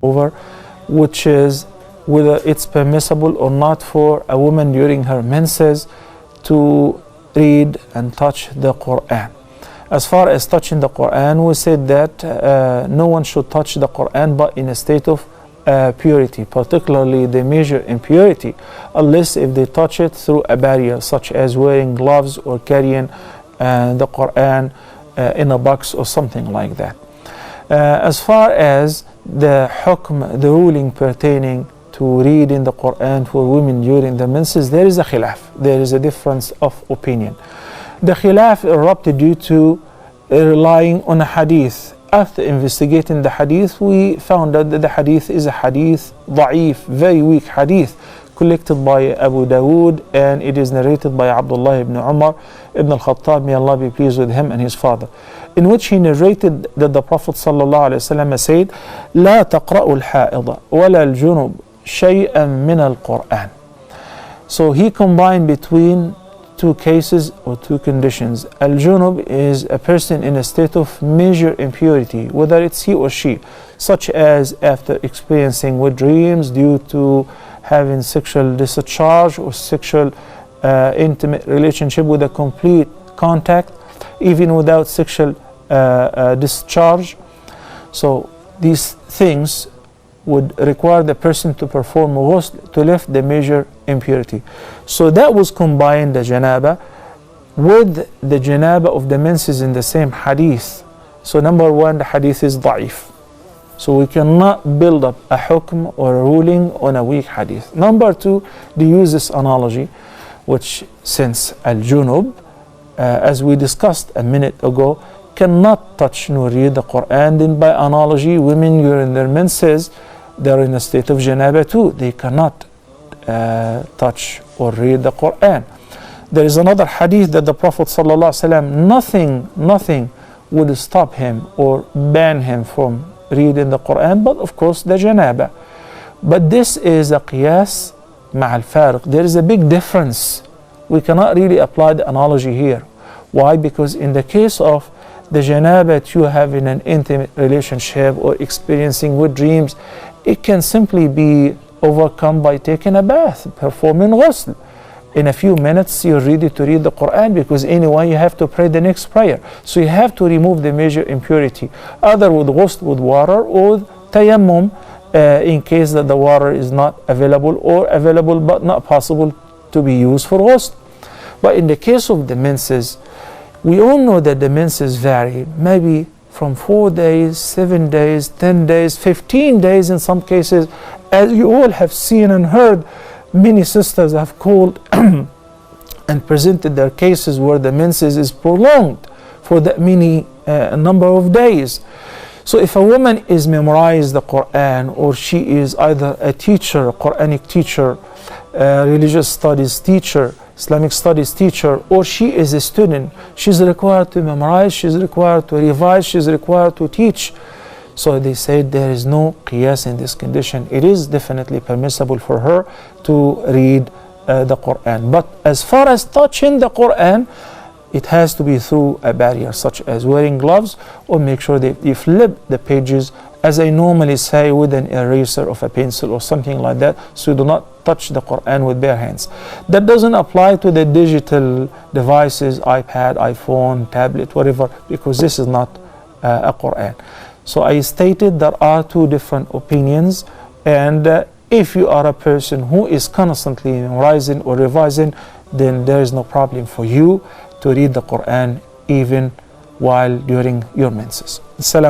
over, which is whether it's permissible or not for a woman during her menses to read and touch the Quran. As far as touching the Quran, we said that no one should touch the Quran but in a state of purity, particularly the major impurity, unless if they touch it through a barrier, such as wearing gloves or carrying the Quran in a box or something like that. As far as the hukm, the ruling pertaining to reading the Quran for women during the menses, there is a khilaf, there is a difference of opinion. The khilaf erupted due to relying on a hadith. After investigating the hadith, we found out that the hadith is a hadith da'if, very weak hadith, collected by Abu Dawood, and it is narrated by Abdullah ibn Umar ibn al-Khattab, may Allah be pleased with him and his father, in which he narrated that the Prophet ﷺ said, لا تقرأوا الحائض ولا الجنوب شيئا من القرآن. So he combined between two cases or two conditions. Al-junub is a person in a state of major impurity, whether it's he or she, such as after experiencing wet dreams due to having sexual discharge or sexual intimate relationship with a complete contact, even without sexual discharge. So these things would require the person to perform ghusl to lift the major impurity. So that was combined, the janaba, with the janaba of the menses in the same hadith. So number one, the hadith is da'if. So we cannot build up a hukm or a ruling on a weak hadith. Number two, they use this analogy, which since al-junub, as we discussed a minute ago, cannot touch nor read the Quran, then by analogy, women during their menses, they're in a state of janaba too. They cannot touch or read the Quran. There is another hadith that the Prophet ﷺ, nothing would stop him or ban him from reading the Quran, but of course the janaba. But this is a qiyas ma'al fariq. There is a big difference. We cannot really apply the analogy here. Why? Because in the case of the janaba that you have in an intimate relationship or experiencing with dreams, it can simply be overcome by taking a bath, performing ghusl. In a few minutes you're ready to read the Quran, because anyway you have to pray the next prayer. So you have to remove the major impurity, either with ghusl with water or tayammum, in case that the water is not available, or available but not possible to be used for ghusl. But in the case of the menses, we all know that the menses vary, maybe from 4 days, 7 days, 10 days, 15 days in some cases. As you all have seen and heard, many sisters have called and presented their cases where the menses is prolonged for that many number of days. So if a woman is memorized the Quran, or she is either a teacher, a Quranic teacher, religious studies teacher, Islamic studies teacher, or she is a student, she's required to memorize, she's required to revise, she's required to teach. So they said there is no qiyas in this condition. It is definitely permissible for her to read the Quran. But as far as touching the Quran, it has to be through a barrier, such as wearing gloves, or make sure that you flip the pages, as I normally say, with an eraser of a pencil or something like that, so you do not touch the Quran with bare hands. That doesn't apply to the digital devices, iPad, iPhone, tablet, whatever, because this is not a Quran. So I stated there are two different opinions, and if you are a person who is constantly memorizing or revising, then there is no problem for you to read the Quran even while during your menses. Assalamu